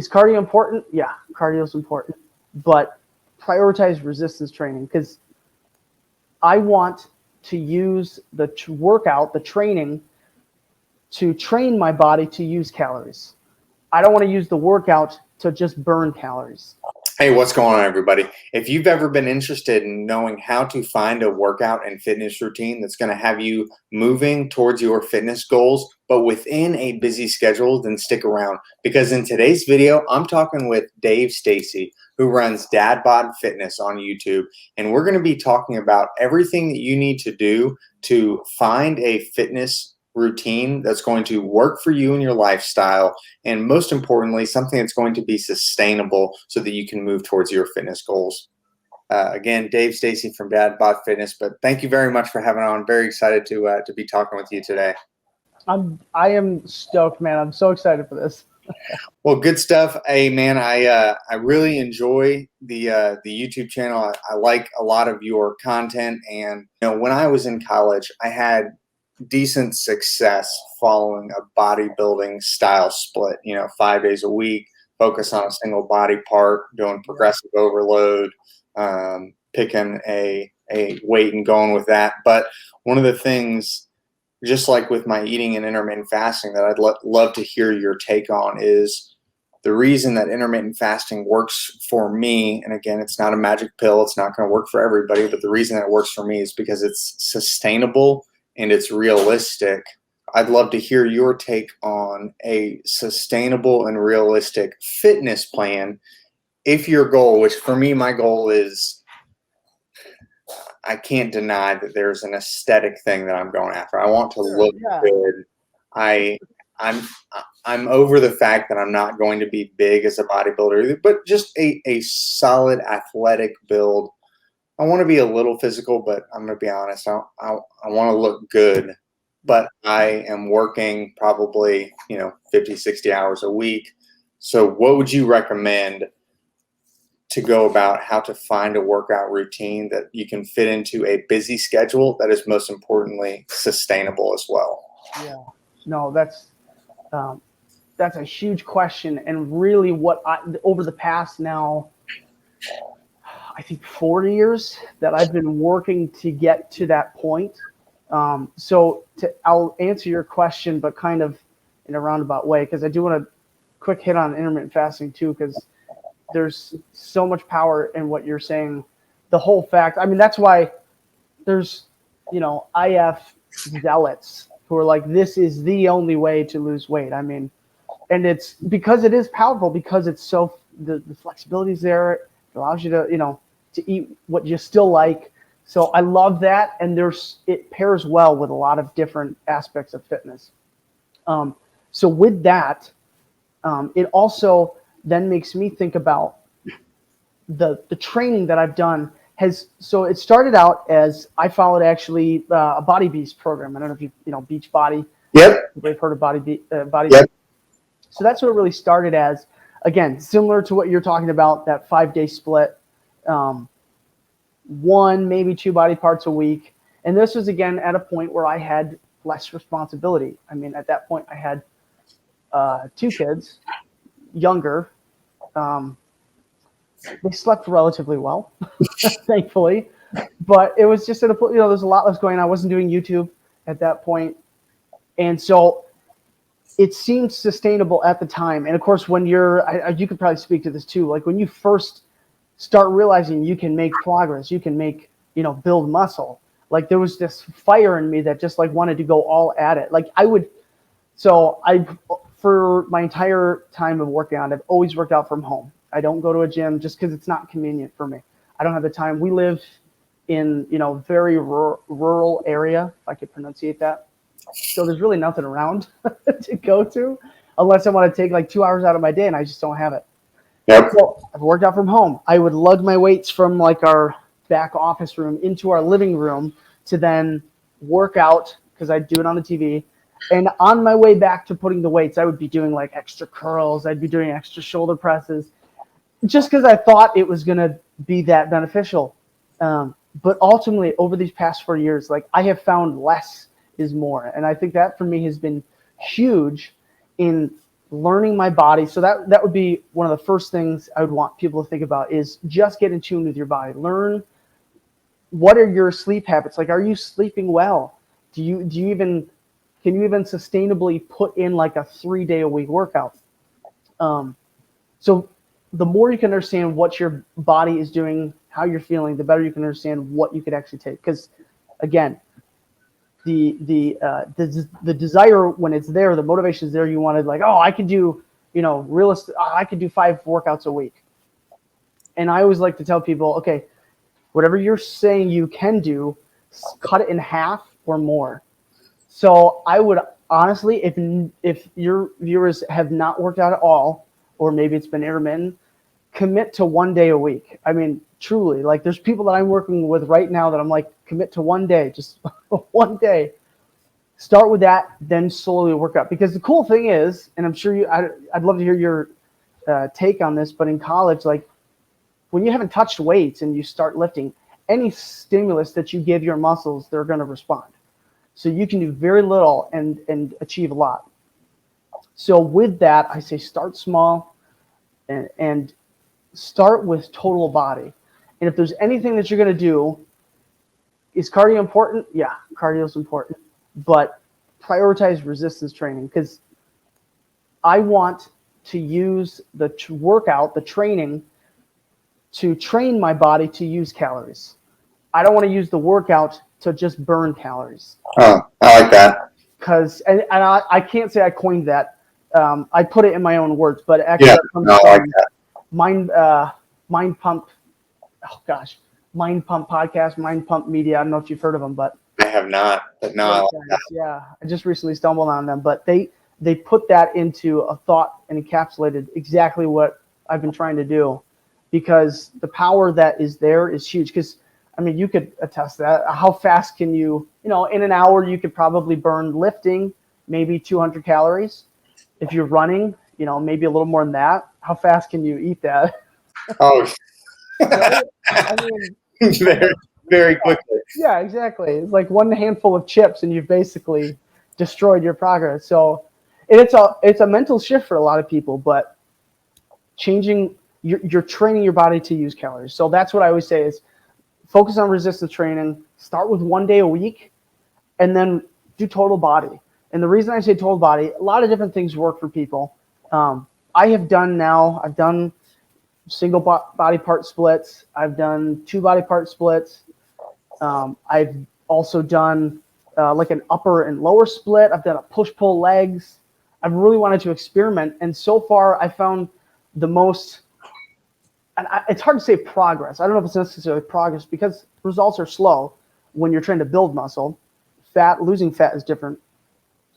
Is cardio important? Yeah, cardio is important, but prioritize resistance training, because I want to use the workout, the training, to train my body to use calories. I don't want to use the workout to just burn calories. Hey, what's going on, everybody? If you've ever been interested in knowing how to find a workout and fitness routine that's going to have you moving towards your fitness goals, but within a busy schedule, then stick around. Because in today's video, I'm talking with Stacey, who runs Dad Bod Fitness on YouTube. And we're going to be talking about everything that you need to do to find a fitness routine that's going to work for you and your lifestyle, and most importantly, something that's going to be sustainable so that you can move towards your fitness goals. Again, Stacey from Dad Bod Fitness, but thank you very much for having on. Very excited to be talking with you today. I am stoked, man. I'm so excited for this. Well, good stuff. Hey, man, I really enjoy the YouTube channel. I like a lot of your content, and when I was in college, I had decent success following a bodybuilding style split, 5 days a week, focus on a single body part, doing progressive overload, picking a weight and going with that. But one of the things, just like with my eating and intermittent fasting, that I'd love to hear your take on is the reason that intermittent fasting works for me. And again, it's not a magic pill. It's not going to work for everybody. But the reason that it works for me is because it's sustainable and it's realistic. I'd love to hear your take on a sustainable and realistic fitness plan. If your goal, which for me, my goal is, I can't deny that there's an aesthetic thing that I'm going after. I want to look good. I'm over the fact that I'm not going to be big as a bodybuilder, but just a solid athletic build. I want to be a little physical, but I'm going to be honest. I want to look good, but I am working probably, 50, 60 hours a week. So what would you recommend to go about how to find a workout routine that you can fit into a busy schedule that is most importantly sustainable as well? Yeah, no, that's a huge question. And really over the past now, I think 4 years that I've been working to get to that point. I'll answer your question, but kind of in a roundabout way, because I do want to quick hit on intermittent fasting too, because there's so much power in what you're saying. The whole fact, that's why there's, IF zealots who are like, this is the only way to lose weight. And it's because it is powerful, because it's so, the flexibility is there. It allows you to, to eat what you still like. So I love that. And it pairs well with a lot of different aspects of fitness. So with that, it also then makes me think about the training that I've done. So it started out as I followed actually a Body Beast program. I don't know if you Beach Body. Yep. You've heard of Body Yep. Beast. So that's what it really started as. Again, similar to what you're talking about, that 5-day split, 1, maybe 2 body parts a week. And this was, again, at a point where I had less responsibility. At that point, I had 2 kids, younger. They slept relatively well, thankfully. But it was just at a point, there's a lot less going on. I wasn't doing YouTube at that point. And so it seemed sustainable at the time. And of course, when you could probably speak to this too, like when you first start realizing you can make progress, you can make, build muscle. Like there was this fire in me that just like wanted to go all at it. Like for my entire time of working out, I've always worked out from home. I don't go to a gym just because it's not convenient for me. I don't have the time. We live in, very rural area, if I could pronunciate that. So there's really nothing around to go to unless I want to take like 2 hours out of my day, and I just don't have it. Yep. So I've worked out from home. I would lug my weights from like our back office room into our living room to then work out, because I'd do it on the TV. And on my way back to putting the weights, I would be doing like extra curls. I'd be doing extra shoulder presses just because I thought it was going to be that beneficial. But ultimately, over these past 4 years, like I have found less is more. And I think that for me has been huge in learning my body. So that would be one of the first things I would want people to think about is just get in tune with your body. Learn what are your sleep habits. Like, are you sleeping well? Do you even can you even sustainably put in like a 3 day a week workout? So the more you can understand what your body is doing, how you're feeling, the better you can understand what you could actually take. Because again, the desire when it's there, the motivation is there. You wanted like, oh, I could do, realistic. I could do 5 workouts a week. And I always like to tell people, okay, whatever you're saying you can do, cut it in half or more. So I would honestly, if your viewers have not worked out at all, or maybe it's been intermittent, commit to 1 day a week. I mean, truly, like there's people that I'm working with right now that I'm like, commit to 1 day, just 1 day. Start with that, then slowly work up. Because the cool thing is, and I'm sure I'd love to hear your take on this, but in college, like when you haven't touched weights and you start lifting, any stimulus that you give your muscles, they're going to respond. So you can do very little and achieve a lot. So with that, I say start small and start with total body. And if there's anything that you're going to do, is cardio important? Yeah, cardio is important. But prioritize resistance training, because I want to use the workout, the training, to train my body to use calories. I don't want to use the workout to just burn calories. Oh, I like that. Because and I can't say I coined that. I put it in my own words, but actually Yeah, that comes no, I like from that. Mind Pump. Oh gosh, Mind Pump podcast, Mind Pump Media. I don't know if you've heard of them, but I have not, but no, I like that. yeah, I just recently stumbled on them, but they put that into a thought and encapsulated exactly what I've been trying to do, because the power that is there is huge. Because I mean, you could attest that. How fast can you, in an hour, you could probably burn lifting maybe 200 calories. If you're running, maybe a little more than that. How fast can you eat that? Oh, Right? I mean, very, very quickly. yeah, exactly. It's like one handful of chips and you've basically destroyed your progress. So it's a mental shift for a lot of people, but you're training your body to use calories. So that's what I always say is focus on resistance training, start with 1 day a week, and then do total body. And the reason I say total body, a lot of different things work for people. I've done single body part splits. I've done 2 body part splits. I've also done like an upper and lower split. I've done a push-pull legs. I've really wanted to experiment. And so far I found the most, and it's hard to say progress. I don't know if it's necessarily progress because results are slow when you're trying to build muscle. Losing fat is different.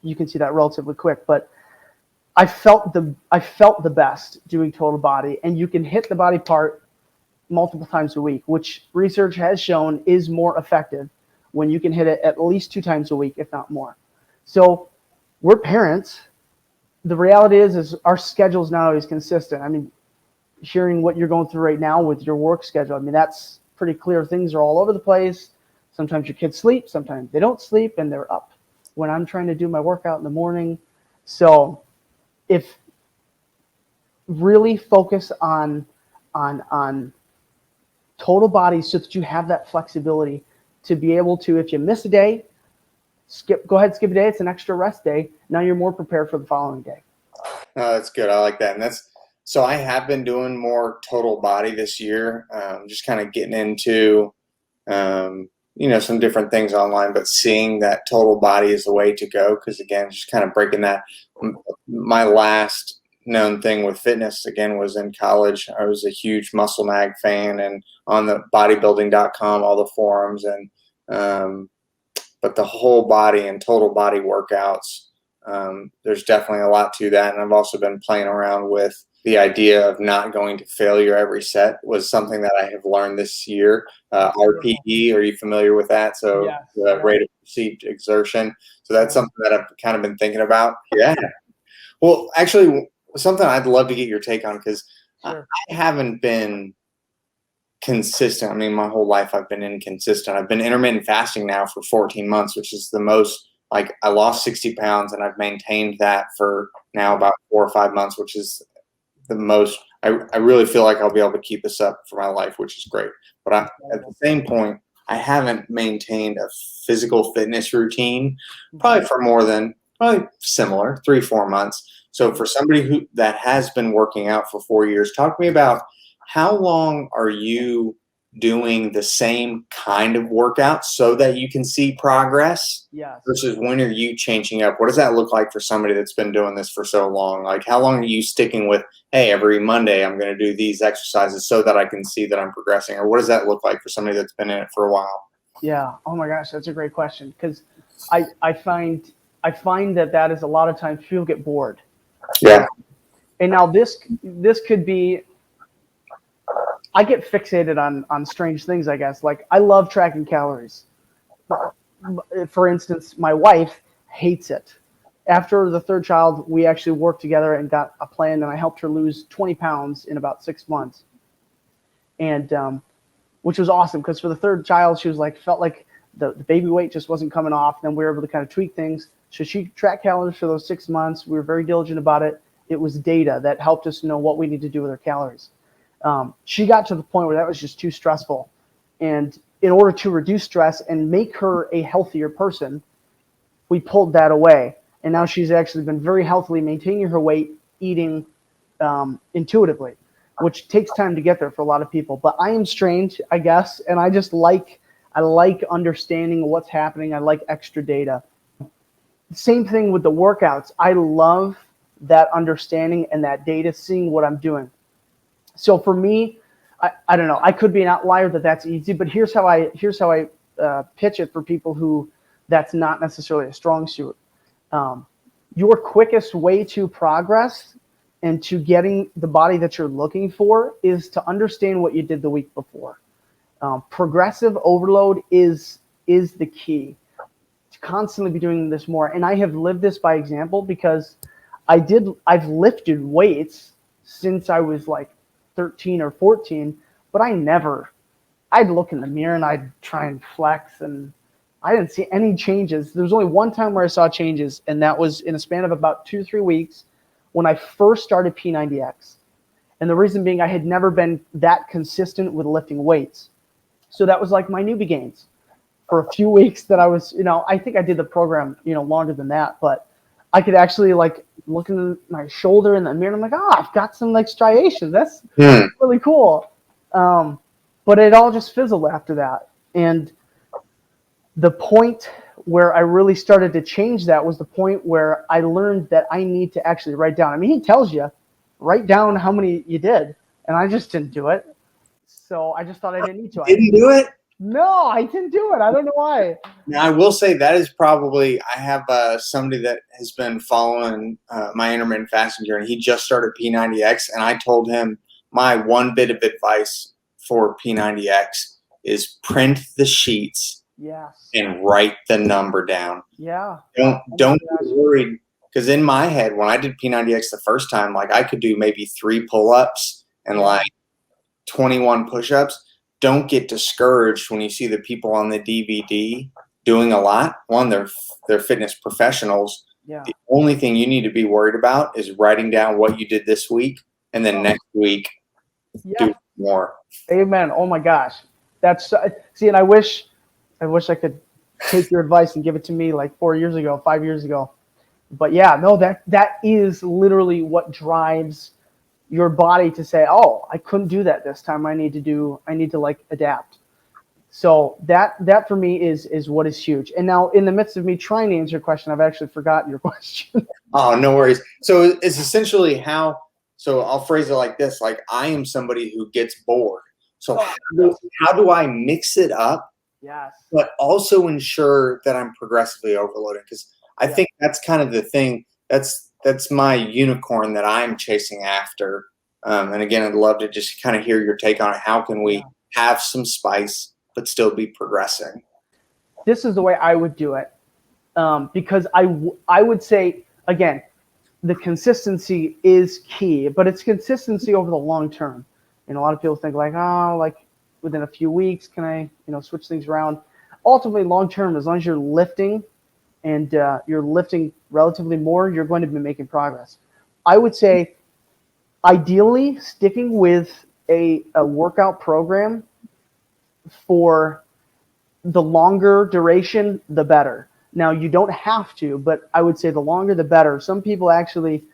You can see that relatively quick, but I felt the best doing total body, and you can hit the body part multiple times a week, which research has shown is more effective when you can hit it at least 2 times a week, if not more. So we're parents. The reality is our schedule is not always consistent. I mean, hearing what you're going through right now with your work schedule, I mean, that's pretty clear. Things are all over the place. Sometimes your kids sleep, sometimes they don't sleep, and they're up when I'm trying to do my workout in the morning. So if really focus on total body so that you have that flexibility to be able to, if you miss a day, go ahead, skip a day. It's an extra rest day. Now you're more prepared for the following day. Oh, that's good. I like that. And so I have been doing more total body this year, just kind of getting into, some different things online, but seeing that total body is the way to go. Cause again, just kind of breaking that. My last known thing with fitness again was in college. I was a huge Muscle Mag fan and on the bodybuilding.com, all the forums but the whole body and total body workouts, there's definitely a lot to that. And I've also been playing around with the idea of not going to failure every set was something that I have learned this year. RPE, are you familiar with that? So Yes. the rate of perceived exertion. So that's something that I've kind of been thinking about. Yeah. Well, actually, something I'd love to get your take on, because Sure. I haven't been consistent. I mean, my whole life I've been inconsistent. I've been intermittent fasting now for 14 months, which is the most like I lost 60 pounds and I've maintained that for now about 4 or 5 months, which is the most. I really feel like I'll be able to keep this up for my life, which is great. But at the same point, I haven't maintained a physical fitness routine probably for more than probably similar 3-4 months. So for somebody that has been working out for 4 years, talk to me about how long are you doing the same kind of workout so that you can see progress versus when are you changing up? What does that look like for somebody that's been doing this for so long? Like how long are you sticking with, hey, every Monday I'm going to do these exercises so that I can see that I'm progressing? Or what does that look like for somebody that's been in it for a while? Yeah. Oh my gosh, that's a great question, because I find that is a lot of times people get bored. Yeah. And now this could be, I get fixated on strange things, I guess. Like I love tracking calories. For instance, my wife hates it. After the third child, we actually worked together and got a plan, and I helped her lose 20 pounds in about 6 months. And which was awesome, because for the third child, she was like, felt like the baby weight just wasn't coming off. Then we were able to kind of tweak things. So she tracked calories for those 6 months. We were very diligent about it. It was data that helped us know what we need to do with our calories. She got to the point where that was just too stressful. And in order to reduce stress and make her a healthier person, we pulled that away. And now she's actually been very healthily maintaining her weight, eating intuitively, which takes time to get there for a lot of people. But I am strange, I guess, and I like understanding what's happening. I like extra data. Same thing with the workouts. I love that understanding and that data, seeing what I'm doing. So for me, I don't know. I could be an outlier that's easy, but here's how I pitch it for people who that's not necessarily a strong suit. Your quickest way to progress and to getting the body that you're looking for is to understand what you did the week before. Progressive overload is the key. To constantly be doing this more, and I have lived this by example, because I've lifted weights since I was like 13 or 14, but I'd look in the mirror and I'd try and flex, and I didn't see any changes. There was only one time where I saw changes, and that was in a span of about 2-3 weeks when I first started P90X. And the reason being, I had never been that consistent with lifting weights. So that was like my newbie gains for a few weeks that I was, I think I did the program, longer than that, but I could actually like look in my shoulder in the mirror and I'm like, I've got some like striations. That's really cool. But it all just fizzled after that. And the point where I really started to change that was the point where I learned that I need to actually write down. I mean, he tells you, write down how many you did. And I just didn't do it. So I just thought I didn't need to. Didn't do it? No, I didn't do it. I don't know why. Now, I will say that is probably, I have somebody that has been following my intermittent fasting journey. He just started P90X, and I told him my one bit of advice for P90X is print the sheets and write the number down. Yeah. Don't be worried, because in my head, when I did P90X the first time, like I could do maybe 3 pull-ups and like 21 push-ups. Don't get discouraged when you see the people on the DVD doing a lot. One, they're fitness professionals. Yeah. The only thing you need to be worried about is writing down what you did this week, and then next week do more. Amen. Oh my gosh, that's see, and I wish I could take your advice and give it to me like 4 years ago, 5 years ago. But yeah, no, that is literally what drives your body to say, oh, I couldn't do that this time. I need to like adapt. So that for me is what is huge. And now in the midst of me trying to answer your question, I've actually forgotten your question. Oh, no worries. So it's essentially so I'll phrase it like this, like I am somebody who gets bored. So how do I mix it up? Yes. But also ensure that I'm progressively overloading? Because I think that's kind of the thing. That's my unicorn that I'm chasing after. And again, I'd love to just kind of hear your take on it. How can we have some spice but still be progressing? This is the way I would do it, because I would say, again, the consistency is key, but it's consistency over the long term. And a lot of people think like, oh, like within a few weeks, can I, switch things around? Ultimately, long term, as long as you're lifting and you're lifting relatively more, you're going to be making progress. I would say, ideally, sticking with a workout program for the longer duration, the better. Now, you don't have to, but I would say the longer the better. Some people actually,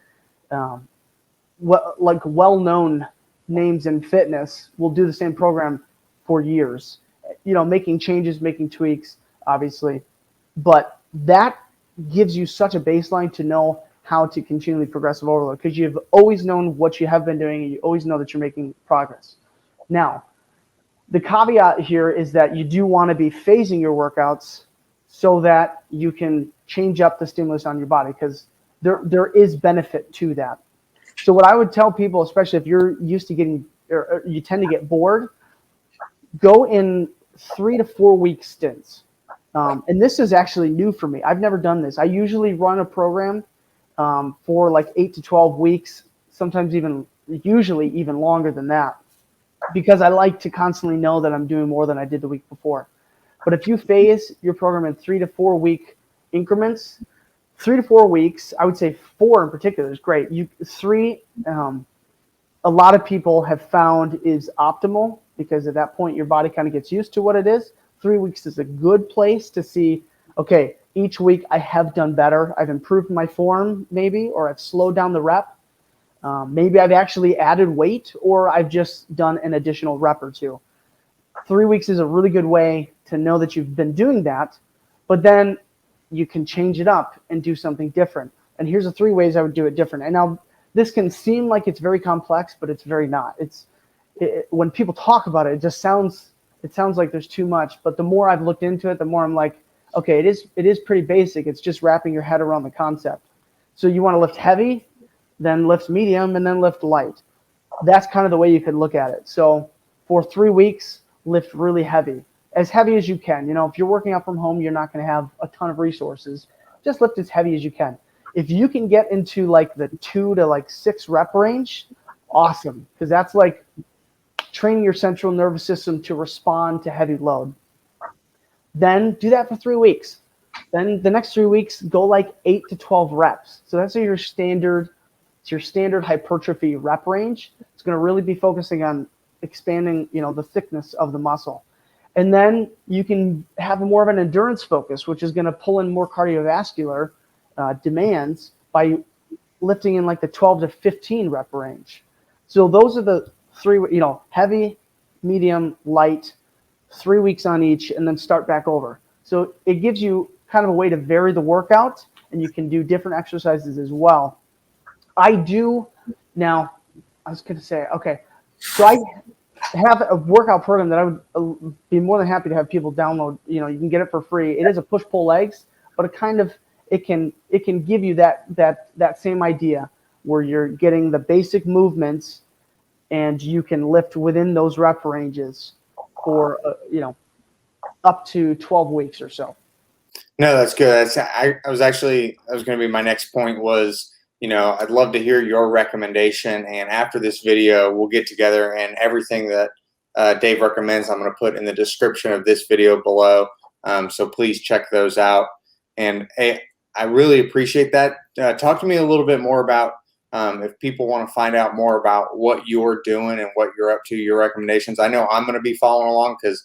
like well-known names in fitness, will do the same program for years. Making changes, making tweaks, obviously, but that gives you such a baseline to know how to continually progressive overload, because you've always known what you have been doing and you always know that you're making progress. Now, the caveat here is that you do want to be phasing your workouts so that you can change up the stimulus on your body, because there is benefit to that. So what I would tell people, especially if you're used to getting, or you tend to get bored, go in 3 to 4 week stints. And this is actually new for me. I've never done this. I usually run a program for like 8 to 12 weeks, sometimes usually even longer than that, because I like to constantly know that I'm doing more than I did the week before. But if you phase your program in 3 to 4 week increments, 3 to 4 weeks, I would say 4 in particular is great. Three, a lot of people have found is optimal, because at that point your body kind of gets used to what it is. 3 weeks is a good place to see, okay, each week I have done better. I've improved my form maybe, or I've slowed down the rep. Maybe I've actually added weight, or I've just done an additional rep or two. 3 weeks is a really good way to know that you've been doing that, but then you can change it up and do something different. And here's the 3 ways I would do it different. And now this can seem like it's very complex, but it's very not. When people talk about it, it sounds like there's too much. But the more I've looked into it, the more I'm like, okay, it is pretty basic. It's just wrapping your head around the concept. So you want to lift heavy, then lift medium, and then lift light. That's kind of the way you could look at it. So for 3 weeks, lift really heavy, as heavy as you can. If you're working out from home, you're not going to have a ton of resources. Just lift as heavy as you can. If you can get into like the 2 to like 6 rep range, awesome, because that's like training your central nervous system to respond to heavy load. Then do that for 3 weeks. Then the next 3 weeks, go like 8 to 12 reps. So that's your standard hypertrophy rep range. It's going to really be focusing on expanding, the thickness of the muscle. And then you can have more of an endurance focus, which is going to pull in more cardiovascular demands by lifting in like the 12 to 15 rep range. So those are the 3, heavy, medium, light, 3 weeks on each, and then start back over. So it gives you kind of a way to vary the workout, and you can do different exercises as well. I was going to say, okay, so I have a workout program that I would be more than happy to have people download. You can get it for free. It is a push-pull legs, but it can give you that same idea where you're getting the basic movements and you can lift within those rep ranges for up to 12 weeks or so. No, that's good. That was going to be my next point was, I'd love to hear your recommendation. And after this video, we'll get together, and everything that Dave recommends, I'm going to put in the description of this video below. So please check those out. And hey, I really appreciate that. Talk to me a little bit more about if people want to find out more about what you're doing and what you're up to, your recommendations. I know I'm going to be following along because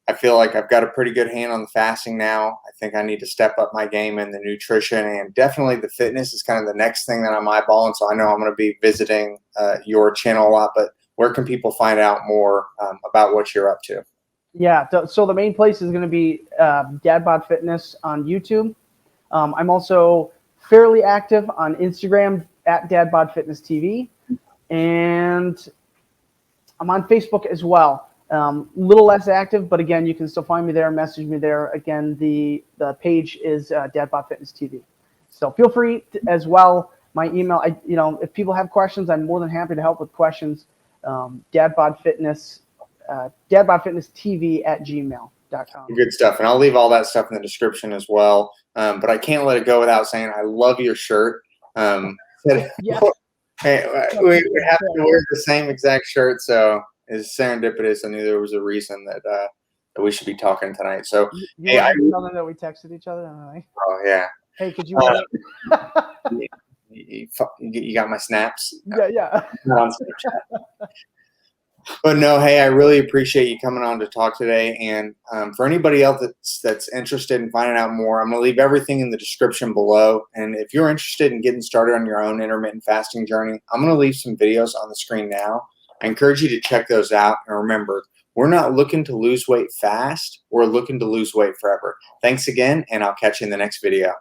I feel like I've got a pretty good hand on the fasting now. I think I need to step up my game in the nutrition, and definitely the fitness is kind of the next thing that I'm eyeballing. So I know I'm going to be visiting your channel a lot, but where can people find out more about what you're up to? Yeah, so the main place is going to be Dad Bod Fitness on YouTube. I'm also fairly active on Instagram at Dad Bod Fitness TV, and I'm on Facebook as well. Little less active, but again, you can still find me there, message me there. Again, the page is Dad Bod Fitness TV. So feel free as well. My email, if people have questions, I'm more than happy to help with questions. Dad Bod Fitness TV at gmail.com. Good stuff. And I'll leave all that stuff in the description as well. But I can't let it go without saying I love your shirt. Yeah. Hey, we happen to wear the same exact shirt, so it's serendipitous. I knew there was a reason that that we should be talking tonight. So, You hey, want me to tell them that we texted each other? And I'm like, oh yeah, hey, could you wait? you got my snaps? Yeah. Not on Snapchat. But no, hey, I really appreciate you coming on to talk today. And for anybody else that's interested in finding out more, I'm going to leave everything in the description below. And if you're interested in getting started on your own intermittent fasting journey, I'm going to leave some videos on the screen now. I encourage you to check those out. And remember, we're not looking to lose weight fast. We're looking to lose weight forever. Thanks again, and I'll catch you in the next video.